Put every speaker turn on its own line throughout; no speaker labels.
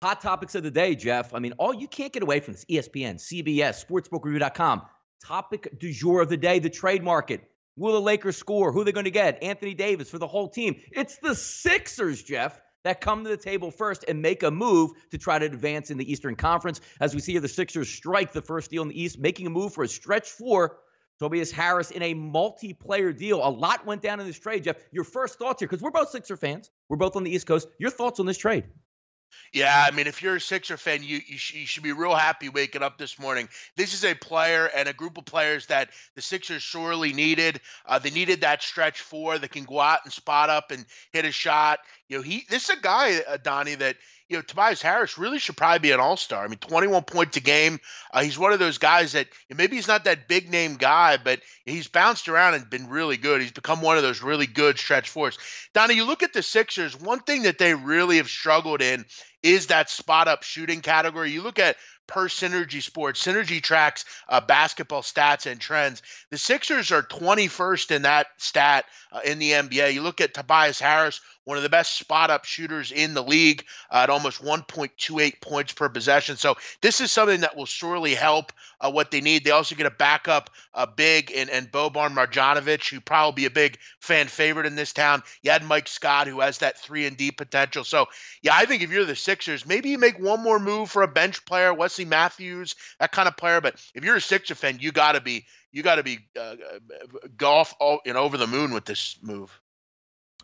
Hot topics of the day, Jeff. I mean, you can't get away from this. ESPN, CBS, sportsbookreview.com. Topic du jour of the day, the trade market. Will the Lakers score? Who are they going to get? Anthony Davis for the whole team. It's the Sixers, Jeff, that come to the table first and make a move to try to advance in the Eastern Conference. As we see here, the Sixers strike the first deal in the East, making a move for a stretch four. Tobias Harris in a multiplayer deal. A lot went down in this trade, Jeff. Your first thoughts here, because we're both Sixer fans. We're both on the East Coast. Your thoughts on this trade?
Yeah, I mean, if you're a Sixer fan, you should be real happy waking up this morning. This is a player and a group of players that the Sixers sorely needed. They needed that stretch four that can go out and spot up and hit a shot. This is a guy, Donnie, that Tobias Harris really should probably be an all-star. I mean, 21 points a game. He's one of those guys that maybe he's not that big name guy, but he's bounced around and been really good. He's become one of those really good stretch fours. Donnie, you look at the Sixers, one thing that they really have struggled in is that spot-up shooting category. You look at per Synergy Sports, Synergy tracks basketball stats and trends. The Sixers are 21st in that stat in the NBA. You look at Tobias Harris, one of the best spot-up shooters in the league at almost 1.28 points per possession. So this is something that will sorely help what they need. They also get a backup big and Boban Marjanovic, who probably be a big fan favorite in this town. You had Mike Scott, who has that 3-and-D potential. So, yeah, I think if you're the Sixers, maybe you make one more move for a bench player, Wesley Matthews, that kind of player. But if you're a Sixer fan, you got to be golf over the moon with this move.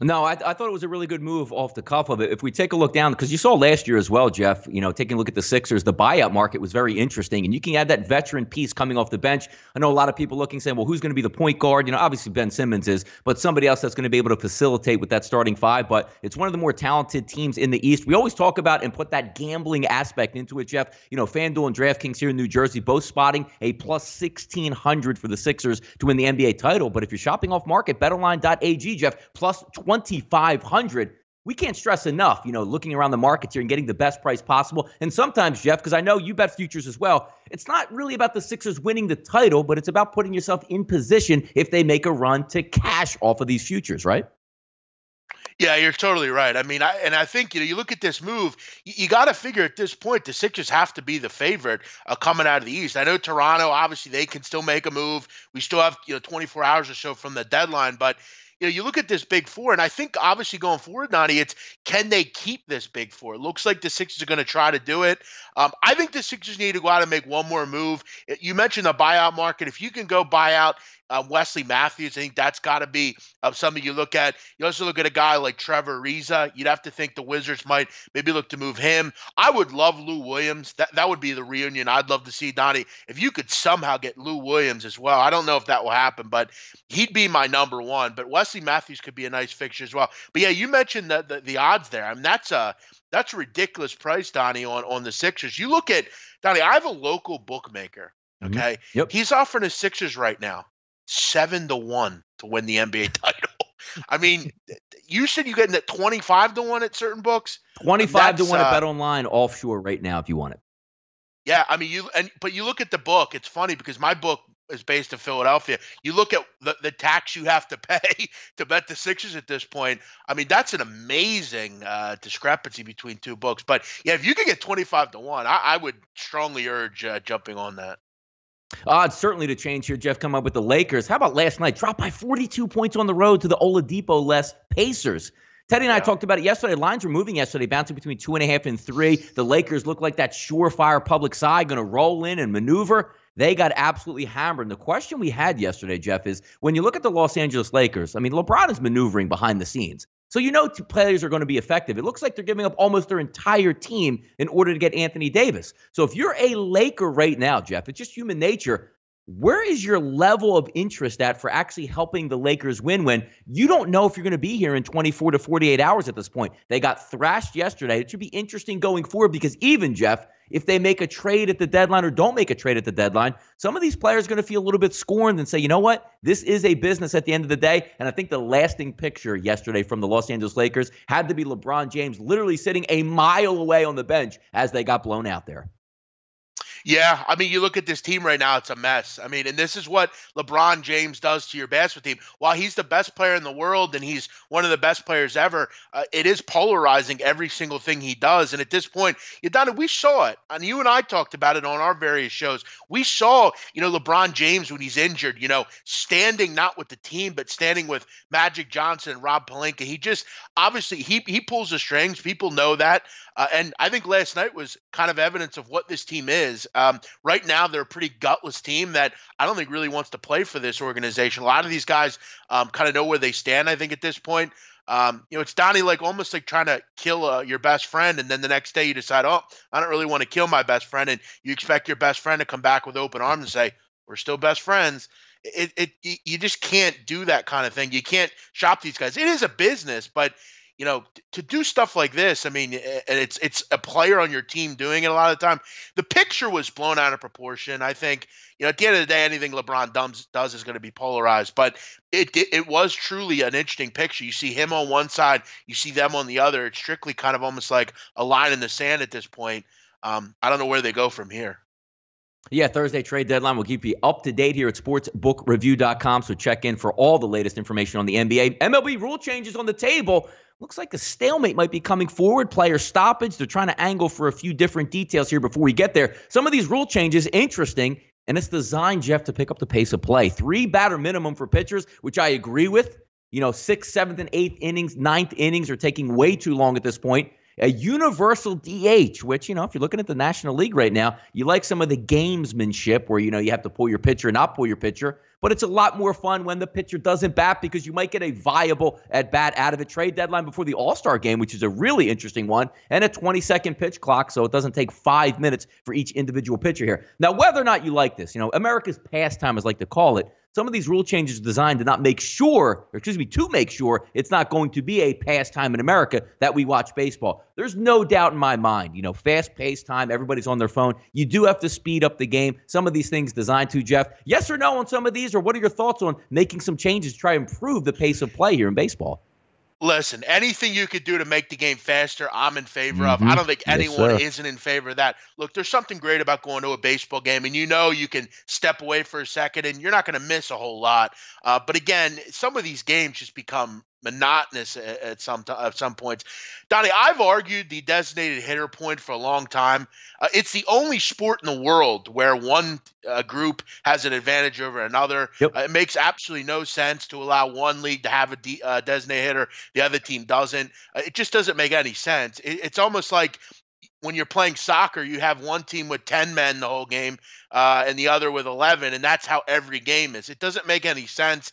No, I thought it was a really good move off the cuff of it. If we take a look down, because you saw last year as well, Jeff, taking a look at the Sixers, the buyout market was very interesting. And you can add that veteran piece coming off the bench. I know a lot of people looking, saying, well, who's going to be the point guard? Obviously Ben Simmons is, but somebody else that's going to be able to facilitate with that starting five. But it's one of the more talented teams in the East. We always talk about and put that gambling aspect into it, Jeff. FanDuel and DraftKings here in New Jersey, both spotting a plus 1,600 for the Sixers to win the NBA title. But if you're shopping off market, betonline.ag, Jeff, plus 2,500. We can't stress enough, looking around the markets here and getting the best price possible. And sometimes, Jeff, because I know you bet futures as well, it's not really about the Sixers winning the title, but it's about putting yourself in position if they make a run to cash off of these futures, right?
Yeah, you're totally right. I mean, I think, you look at this move, you got to figure at this point, the Sixers have to be the favorite coming out of the East. I know Toronto, obviously, they can still make a move. We still have, 24 hours or so from the deadline, but you look at this big four, and I think obviously going forward, Nani, it's can they keep this big four? It looks like the Sixers are going to try to do it. I think the Sixers need to go out and make one more move. You mentioned the buyout market. If you can go buy out Wesley Matthews, I think that's got to be something you look at. You also look at a guy like Trevor Ariza. You'd have to think the Wizards might maybe look to move him. I would love Lou Williams. That would be the reunion I'd love to see, Donnie. If you could somehow get Lou Williams as well. I don't know if that will happen, but he'd be my number one. But Wesley Matthews could be a nice fixture as well. But yeah, you mentioned the odds there. I mean, that's a ridiculous price, Donnie, on the Sixers. You look at, Donnie, I have a local bookmaker, okay?
Mm-hmm. Yep.
He's offering the Sixers right now 7-1 to win the NBA title. I mean, you said you're getting at 25-1 at certain books.
25-1 at Bet Online offshore right now if you want it.
Yeah, I mean, but you look at the book. It's funny because my book is based in Philadelphia. You look at the tax you have to pay to bet the Sixers at this point. I mean, that's an amazing discrepancy between two books. But yeah, if you could get 25-1, I would strongly urge jumping on that.
Odds certainly to change here, Jeff, come up with the Lakers. How about last night? Dropped by 42 points on the road to the Oladipo-less Pacers. Teddy and I talked about it yesterday. Lines were moving yesterday, bouncing between 2.5 and 3. The Lakers look like that surefire public side, going to roll in and maneuver. They got absolutely hammered. And the question we had yesterday, Jeff, is when you look at the Los Angeles Lakers, I mean, LeBron is maneuvering behind the scenes. So two players are going to be effective. It looks like they're giving up almost their entire team in order to get Anthony Davis. So if you're a Laker right now, Jeff, it's just human nature. Where is your level of interest at for actually helping the Lakers win when you don't know if you're going to be here in 24 to 48 hours at this point? They got thrashed yesterday. It should be interesting going forward because even, Jeff, if they make a trade at the deadline or don't make a trade at the deadline, some of these players are going to feel a little bit scorned and say, you know what? This is a business at the end of the day. And I think the lasting picture yesterday from the Los Angeles Lakers had to be LeBron James literally sitting a mile away on the bench as they got blown out there.
Yeah, I mean, you look at this team right now, it's a mess. I mean, and this is what LeBron James does to your basketball team. While he's the best player in the world and he's one of the best players ever, it is polarizing every single thing he does. And at this point, Donna, we saw it. And you and I talked about it on our various shows. We saw, LeBron James when he's injured, standing not with the team, but standing with Magic Johnson and Rob Pelinka. He just, obviously, he pulls the strings. People know that. And I think last night was kind of evidence of what this team is. Right now, they're a pretty gutless team that I don't think really wants to play for this organization. A lot of these guys kind of know where they stand, I think, at this point. It's Donnie, like almost like trying to kill your best friend, and then the next day you decide, oh, I don't really want to kill my best friend, and you expect your best friend to come back with open arms and say, we're still best friends. You just can't do that kind of thing. You can't shop these guys. It is a business, but to do stuff like this, I mean, and it's a player on your team doing it a lot of the time. The picture was blown out of proportion. I think, at the end of the day, anything LeBron does is going to be polarized. But it was truly an interesting picture. You see him on one side, you see them on the other. It's strictly kind of almost like a line in the sand at this point. I don't know where they go from here.
Yeah, Thursday trade deadline. We'll keep you up to date here at sportsbookreview.com. So check in for all the latest information on the NBA. MLB rule changes on the table. Looks like a stalemate might be coming forward. Player stoppage. They're trying to angle for a few different details here before we get there. Some of these rule changes, interesting, and it's designed, Jeff, to pick up the pace of play. 3-batter minimum for pitchers, which I agree with. 6th, 7th, and 8th innings, 9th innings are taking way too long at this point. A universal DH, which, if you're looking at the National League right now, you like some of the gamesmanship where, you have to pull your pitcher and not pull your pitcher. But it's a lot more fun when the pitcher doesn't bat because you might get a viable at-bat out of it. Trade deadline before the All-Star game, which is a really interesting one, and a 20-second pitch clock, so it doesn't take 5 minutes for each individual pitcher here. Now, whether or not you like this, America's pastime, as I like to call it, some of these rule changes are designed to make sure it's not going to be a pastime in America that we watch baseball. There's no doubt in my mind, fast-paced time, everybody's on their phone. You do have to speed up the game. Some of these things designed to, Jeff. Yes or no on some of these, or what are your thoughts on making some changes to try to improve the pace of play here in baseball?
Listen, anything you could do to make the game faster, I'm in favor of. I don't think anyone isn't in favor of that. Look, there's something great about going to a baseball game, and you can step away for a second, and you're not going to miss a whole lot. But again, some of these games just become monotonous at some points. Donnie, I've argued the designated hitter point for a long time. It's the only sport in the world where one group has an advantage over another.
Yep.
It makes absolutely no sense to allow one league to have a designated hitter, the other team doesn't. It just doesn't make any sense. It's almost like when you're playing soccer, you have one team with 10 men the whole game and the other with 11, and that's how every game is. It doesn't make any sense.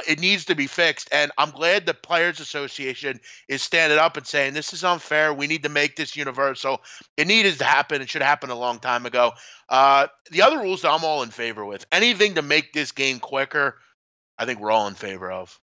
It needs to be fixed, and I'm glad the Players Association is standing up and saying this is unfair. We need to make this universal. It needed to happen. It should have happened a long time ago. The other rules that I'm all in favor with, anything to make this game quicker, I think we're all in favor of.